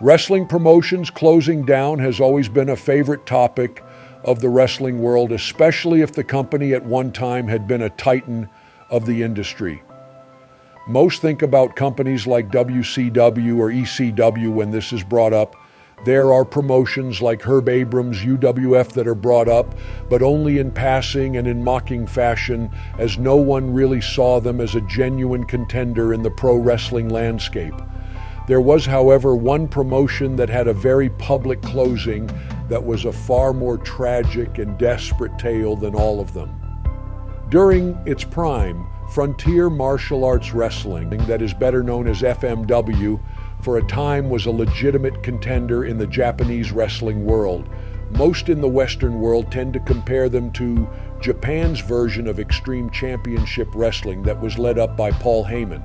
Wrestling promotions closing down has always been a favorite topic of the wrestling world, especially if the company at one time had been a titan of the industry. Most think about companies like WCW or ECW when this is brought up. There are promotions like Herb Abrams' UWF that are brought up, but only in passing and in mocking fashion, as no one really saw them as a genuine contender in the pro wrestling landscape. There was, however, one promotion that had a very public closing that was a far more tragic and desperate tale than all of them. During its prime, Frontier Martial Arts Wrestling, that is better known as FMW, for a time was a legitimate contender in the Japanese wrestling world. Most in the Western world tend to compare them to Japan's version of Extreme Championship Wrestling that was led up by Paul Heyman.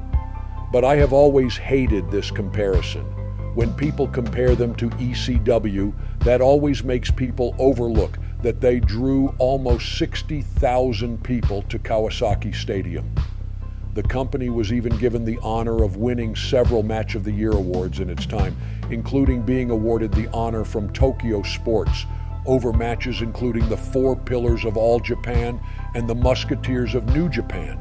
But I have always hated this comparison. When people compare them to ECW, that always makes people overlook that they drew almost 60,000 people to Kawasaki Stadium. The company was even given the honor of winning several Match of the Year awards in its time, including being awarded the honor from Tokyo Sports over matches including the Four Pillars of All Japan and the Musketeers of New Japan.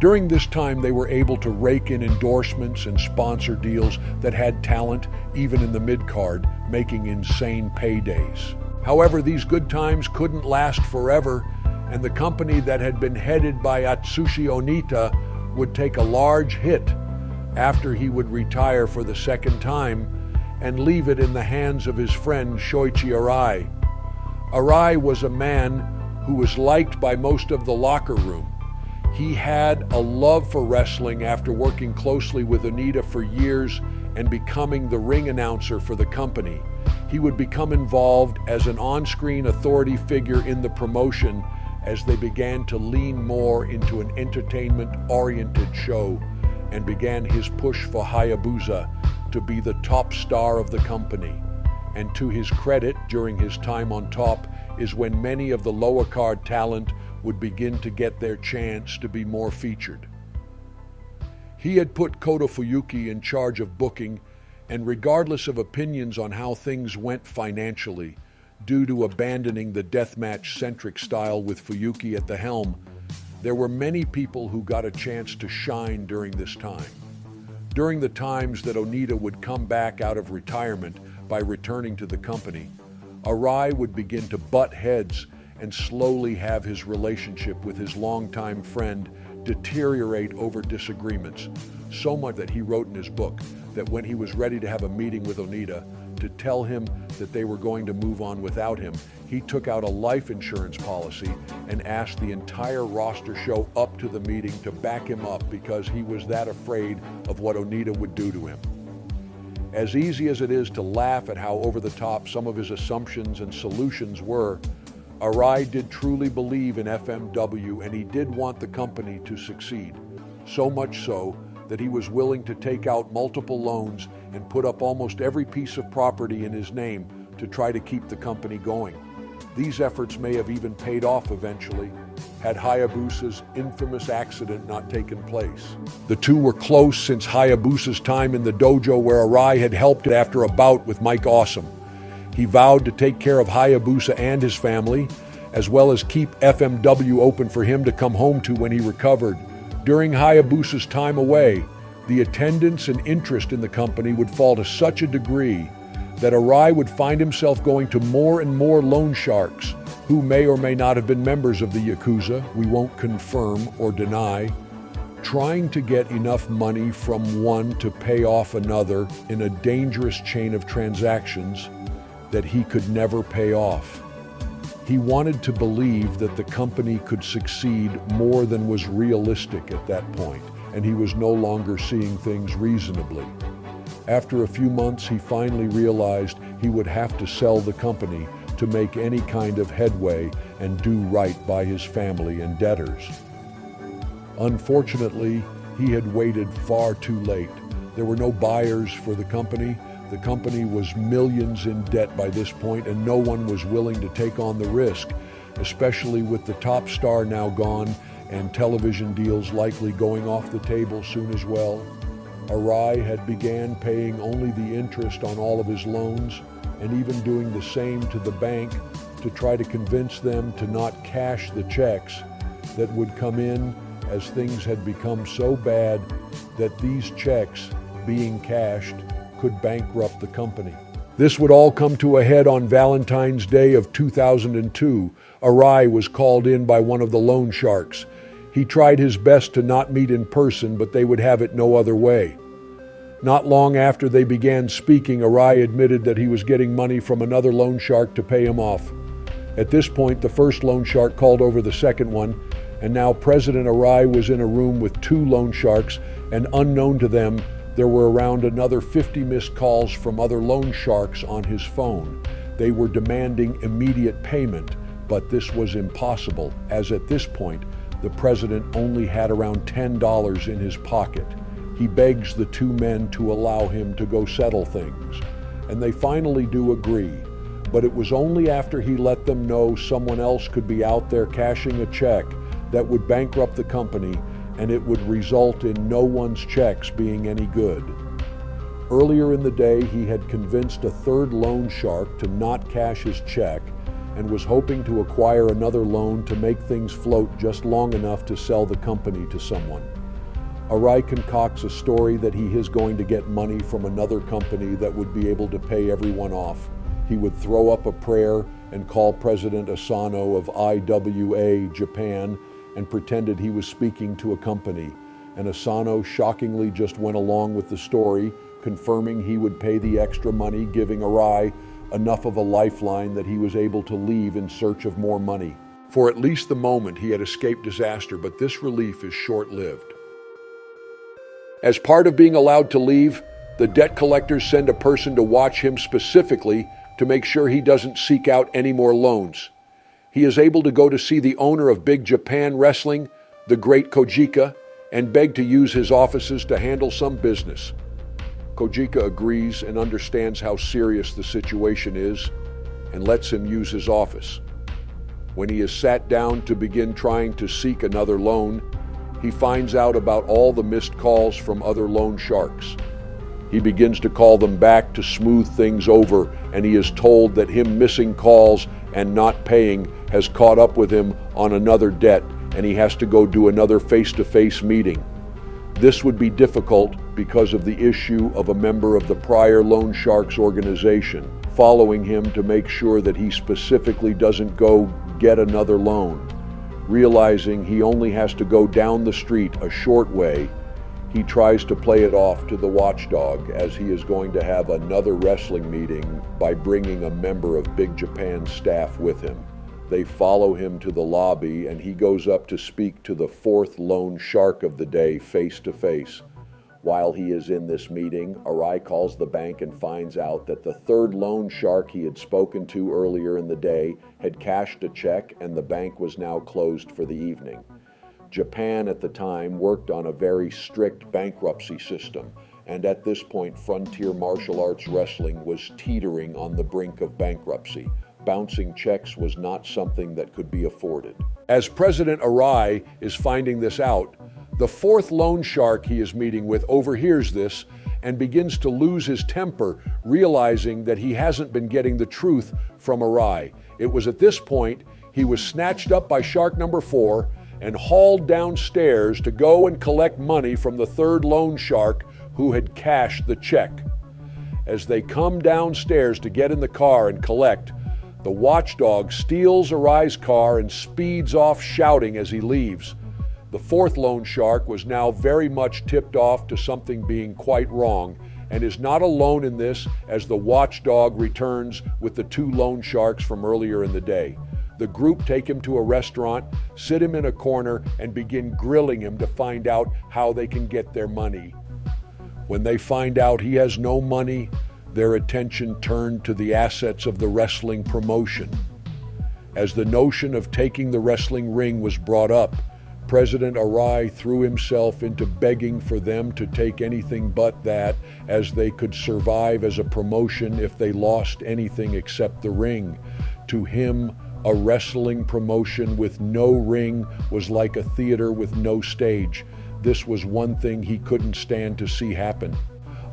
During this time, they were able to rake in endorsements and sponsor deals that had talent, even in the mid-card, making insane paydays. However, these good times couldn't last forever, and the company that had been headed by Atsushi Onita would take a large hit after he would retire for the second time and leave it in the hands of his friend Shoichi Arai. Arai was a man who was liked by most of the locker room. He had a love for wrestling after working closely with Onita for years and becoming the ring announcer for the company. He would become involved as an on-screen authority figure in the promotion as they began to lean more into an entertainment-oriented show and began his push for Hayabusa to be the top star of the company. And to his credit, during his time on top is when many of the lower card talent would begin to get their chance to be more featured. He had put Kota Fuyuki in charge of booking, and regardless of opinions on how things went financially, due to abandoning the deathmatch-centric style with Fuyuki at the helm, there were many people who got a chance to shine during this time. During the times that Onita would come back out of retirement by returning to the company, Arai would begin to butt heads and slowly have his relationship with his longtime friend deteriorate over disagreements, so much that he wrote in his book that when he was ready to have a meeting with Onita to tell him that they were going to move on without him, he took out a life insurance policy and asked the entire roster show up to the meeting to back him up because he was that afraid of what Onita would do to him. As easy as it is to laugh at how over the top some of his assumptions and solutions were, Arai did truly believe in FMW and he did want the company to succeed. So much so that he was willing to take out multiple loans and put up almost every piece of property in his name to try to keep the company going. These efforts may have even paid off eventually, had Hayabusa's infamous accident not taken place. The two were close since Hayabusa's time in the dojo where Arai had helped after a bout with Mike Awesome. He vowed to take care of Hayabusa and his family, as well as keep FMW open for him to come home to when he recovered. During Hayabusa's time away, the attendance and interest in the company would fall to such a degree that Arai would find himself going to more and more loan sharks who may or may not have been members of the Yakuza, we won't confirm or deny, trying to get enough money from one to pay off another in a dangerous chain of transactions that he could never pay off. He wanted to believe that the company could succeed more than was realistic at that point, and he was no longer seeing things reasonably. After a few months, he finally realized he would have to sell the company to make any kind of headway and do right by his family and debtors. Unfortunately, he had waited far too late. There were no buyers for the company. The company was millions in debt by this point, and no one was willing to take on the risk, especially with the top star now gone and television deals likely going off the table soon as well. Arai had began paying only the interest on all of his loans and even doing the same to the bank to try to convince them to not cash the checks that would come in, as things had become so bad that these checks, being cashed, could bankrupt the company. This would all come to a head on Valentine's Day of 2002. Arai was called in by one of the loan sharks. He tried his best to not meet in person, but they would have it no other way. Not long after they began speaking, Arai admitted that he was getting money from another loan shark to pay him off. At this point, the first loan shark called over the second one, and now President Arai was in a room with two loan sharks, and unknown to them, there were around another 50 missed calls from other loan sharks on his phone. They were demanding immediate payment, but this was impossible, as at this point, the president only had around $10 in his pocket. He begs the two men to allow him to go settle things, and they finally do agree. But it was only after he let them know someone else could be out there cashing a check that would bankrupt the company, and it would result in no one's checks being any good. Earlier in the day, he had convinced a third loan shark to not cash his check and was hoping to acquire another loan to make things float just long enough to sell the company to someone. Arai concocts a story that he is going to get money from another company that would be able to pay everyone off. He would throw up a prayer and call President Asano of IWA, Japan, and pretended he was speaking to a company. And Asano shockingly just went along with the story, confirming he would pay the extra money, giving Arai enough of a lifeline that he was able to leave in search of more money. For at least the moment, he had escaped disaster, but this relief is short-lived. As part of being allowed to leave, the debt collectors send a person to watch him specifically to make sure he doesn't seek out any more loans. He is able to go to see the owner of Big Japan Wrestling, the great Kojika, and beg to use his offices to handle some business. Kojika agrees and understands how serious the situation is and lets him use his office. When he is sat down to begin trying to seek another loan, he finds out about all the missed calls from other loan sharks. He begins to call them back to smooth things over, and he is told that him missing calls and not paying has caught up with him on another debt, and he has to go do another face-to-face meeting. This would be difficult because of the issue of a member of the prior loan sharks organization following him to make sure that he specifically doesn't go get another loan. Realizing he only has to go down the street a short way, he tries to play it off to the watchdog as he is going to have another wrestling meeting by bringing a member of Big Japan's staff with him. They follow him to the lobby, and he goes up to speak to the fourth loan shark of the day face to face. While he is in this meeting, Arai calls the bank and finds out that the third loan shark he had spoken to earlier in the day had cashed a check, and the bank was now closed for the evening. Japan at the time worked on a very strict bankruptcy system, and at this point frontier martial arts wrestling was teetering on the brink of bankruptcy. Bouncing checks was not something that could be afforded. As President Arai is finding this out, the fourth loan shark he is meeting with overhears this and begins to lose his temper, realizing that he hasn't been getting the truth from Arai. It was at this point he was snatched up by shark number 4 and hauled downstairs to go and collect money from the third loan shark who had cashed the check. As they come downstairs to get in the car and collect, the watchdog steals Arai's car and speeds off shouting as he leaves. The fourth loan shark was now very much tipped off to something being quite wrong and is not alone in this, as the watchdog returns with the two loan sharks from earlier in the day. The group take him to a restaurant, sit him in a corner, and begin grilling him to find out how they can get their money. When they find out he has no money, their attention turned to the assets of the wrestling promotion. As the notion of taking the wrestling ring was brought up, President Arai threw himself into begging for them to take anything but that, as they could survive as a promotion if they lost anything except the ring. To him, a wrestling promotion with no ring was like a theater with no stage. this was one thing he couldn't stand to see happen.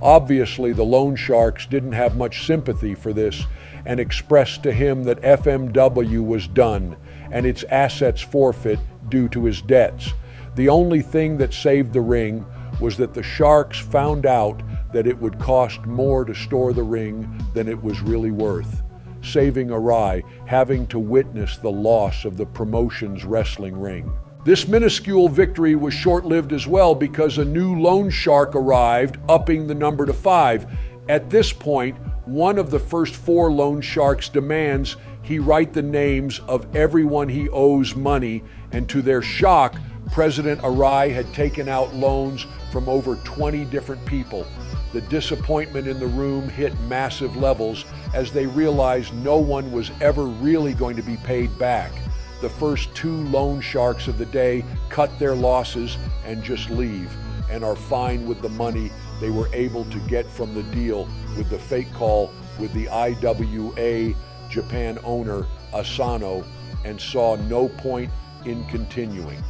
Obviously, the loan sharks didn't have much sympathy for this and expressed to him that FMW was done and its assets forfeit due to his debts. The only thing that saved the ring was that the sharks found out that it would cost more to store the ring than it was really worth, saving Arai having to witness the loss of the promotion's wrestling ring. This minuscule victory was short-lived as well because a new loan shark arrived, upping the number to 5. At this point, one of the first 4 loan sharks demands he write the names of everyone he owes money, and to their shock, President Arai had taken out loans from over 20 different people. The disappointment in the room hit massive levels as they realized no one was ever really going to be paid back. The first 2 loan sharks of the day cut their losses and just leave, and are fine with the money they were able to get from the deal with the fake call with the IWA Japan owner Asano, and saw no point in continuing.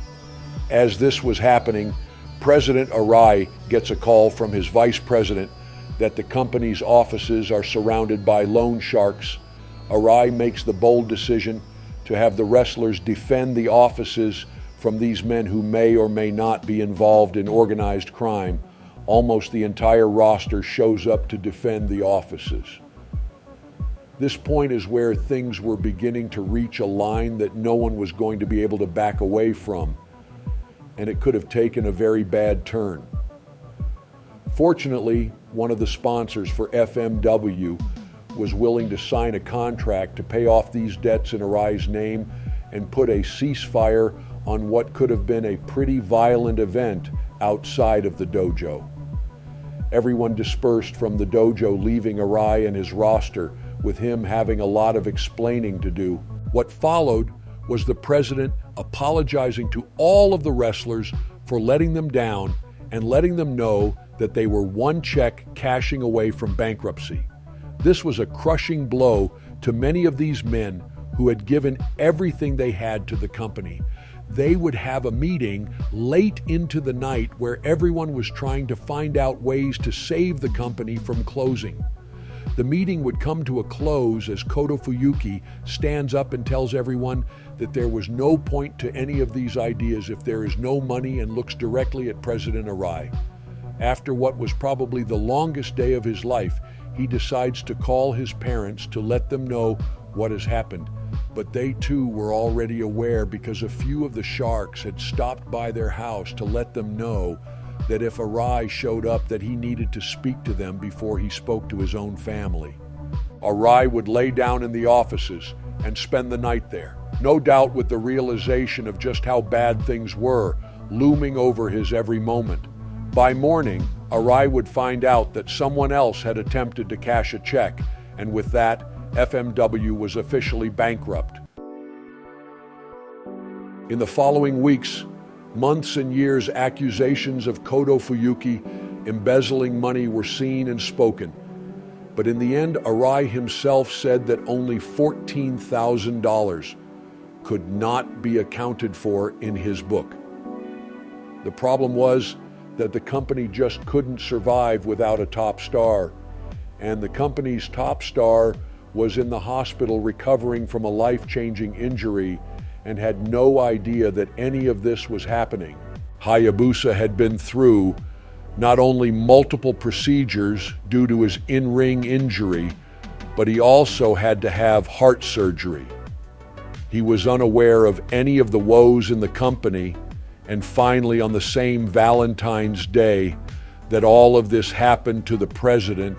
As this was happening, President Arai gets a call from his vice president that the company's offices are surrounded by loan sharks. Arai makes the bold decision to have the wrestlers defend the offices from these men who may or may not be involved in organized crime. Almost the entire roster shows up to defend the offices. This point is where things were beginning to reach a line that no one was going to be able to back away from, and it could have taken a very bad turn. Fortunately, one of the sponsors for FMW was willing to sign a contract to pay off these debts in Arai's name and put a ceasefire on what could have been a pretty violent event outside of the dojo. Everyone dispersed from the dojo, leaving Arai and his roster, with him having a lot of explaining to do. What followed was the president apologizing to all of the wrestlers for letting them down and letting them know that they were one check cashing away from bankruptcy. This was a crushing blow to many of these men who had given everything they had to the company. They would have a meeting late into the night where everyone was trying to find out ways to save the company from closing. The meeting would come to a close as Kodo Fuyuki stands up and tells everyone that there was no point to any of these ideas if there is no money, and looks directly at President Arai. After what was probably the longest day of his life, he decides to call his parents to let them know what has happened. But they too were already aware because a few of the sharks had stopped by their house to let them know that if Arai showed up that he needed to speak to them before he spoke to his own family. Arai would lay down in the offices and spend the night there, no doubt with the realization of just how bad things were looming over his every moment. By morning, Arai would find out that someone else had attempted to cash a check, and with that, FMW was officially bankrupt. In the following weeks, months and years, accusations of Kodo Fuyuki embezzling money were seen and spoken. But in the end, Arai himself said that only $14,000 could not be accounted for in his book. The problem was that the company just couldn't survive without a top star, and the company's top star was in the hospital recovering from a life-changing injury and had no idea that any of this was happening. Hayabusa had been through not only multiple procedures due to his in-ring injury, but he also had to have heart surgery. He was unaware of any of the woes in the company, and finally on the same Valentine's Day that all of this happened to the president,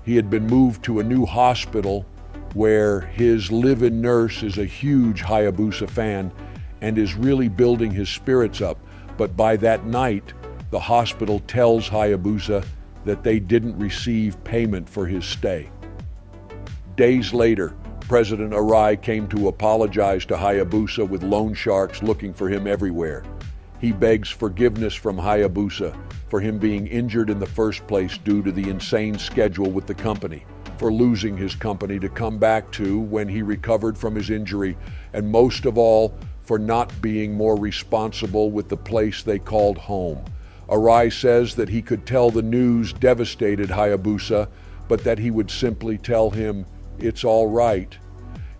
he had been moved to a new hospital where his live-in nurse is a huge Hayabusa fan and is really building his spirits up. But by that night, the hospital tells Hayabusa that they didn't receive payment for his stay. Days later, President Arai came to apologize to Hayabusa with loan sharks looking for him everywhere. He begs forgiveness from Hayabusa for him being injured in the first place due to the insane schedule with the company, for losing his company to come back to when he recovered from his injury, and most of all, for not being more responsible with the place they called home. Arai says that he could tell the news devastated Hayabusa, but that he would simply tell him, "It's all right."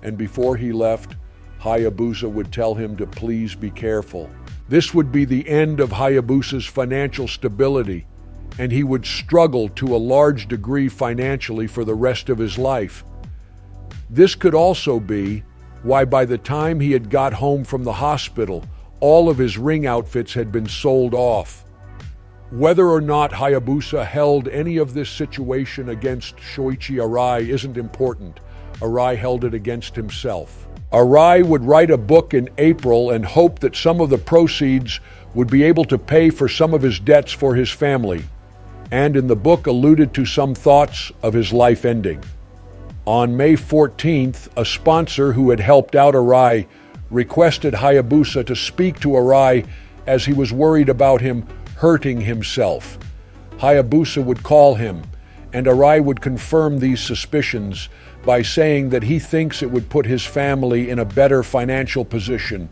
And before he left, Hayabusa would tell him to please be careful. This would be the end of Hayabusa's financial stability, and he would struggle to a large degree financially for the rest of his life. This could also be why by the time he had got home from the hospital, all of his ring outfits had been sold off. Whether or not Hayabusa held any of this situation against Shoichi Arai isn't important. Arai held it against himself. Arai would write a book in April and hope that some of the proceeds would be able to pay for some of his debts for his family, and in the book alluded to some thoughts of his life ending. On May 14th, a sponsor who had helped out Arai requested Hayabusa to speak to Arai as he was worried about him hurting himself. Hayabusa would call him, and Arai would confirm these suspicions by saying that he thinks it would put his family in a better financial position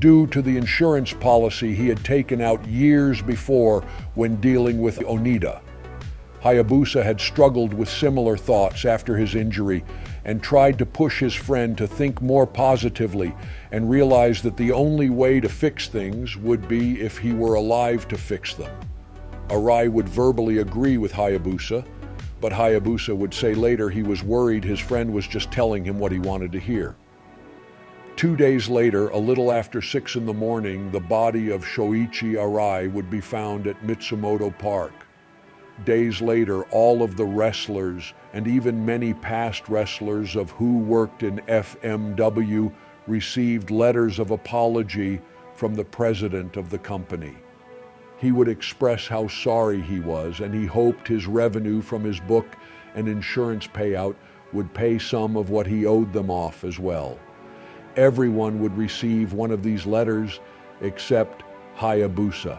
due to the insurance policy he had taken out years before when dealing with Onita. Hayabusa had struggled with similar thoughts after his injury and tried to push his friend to think more positively and realize that the only way to fix things would be if he were alive to fix them. Arai would verbally agree with Hayabusa, but Hayabusa would say later he was worried his friend was just telling him what he wanted to hear. 2 days later, a little after 6 in the morning, the body of Shoichi Arai would be found at Mitsumoto Park. Days later, all of the wrestlers and even many past wrestlers of who worked in FMW received letters of apology from the president of the company. He would express how sorry he was, and he hoped his revenue from his book and insurance payout would pay some of what he owed them off as well. Everyone would receive one of these letters except Hayabusa.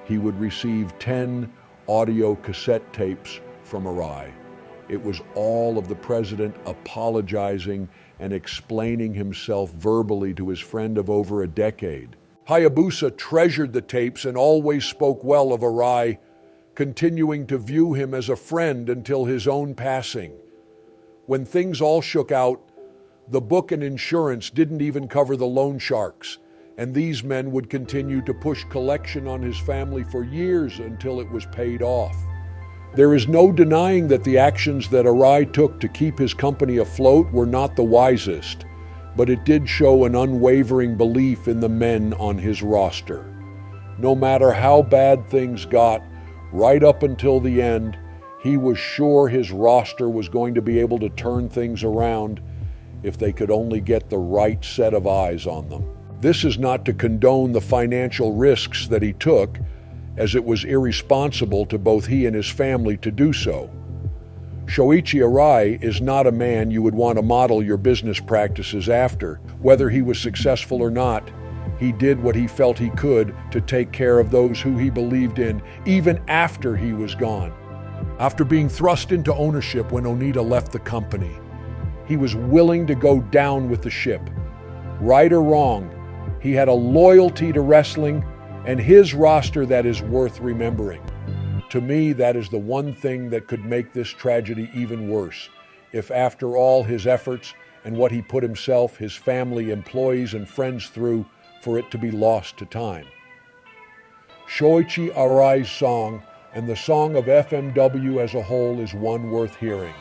He would receive 10 audio cassette tapes from Arai. It was all of the president apologizing and explaining himself verbally to his friend of over a decade. Hayabusa treasured the tapes and always spoke well of Arai, continuing to view him as a friend until his own passing. When things all shook out, the book and insurance didn't even cover the loan sharks, and these men would continue to push collection on his family for years until it was paid off. There is no denying that the actions that Arai took to keep his company afloat were not the wisest, but it did show an unwavering belief in the men on his roster. No matter how bad things got, right up until the end, he was sure his roster was going to be able to turn things around if they could only get the right set of eyes on them. This is not to condone the financial risks that he took, as it was irresponsible to both he and his family to do so. Shoichi Arai is not a man you would want to model your business practices after. Whether he was successful or not, he did what he felt he could to take care of those who he believed in, even after he was gone. After being thrust into ownership when Onita left the company, he was willing to go down with the ship. Right or wrong, he had a loyalty to wrestling and his roster that is worth remembering. To me, that is the one thing that could make this tragedy even worse, if after all his efforts and what he put himself, his family, employees, and friends through, for it to be lost to time. Shoichi Arai's song and the song of FMW as a whole is one worth hearing.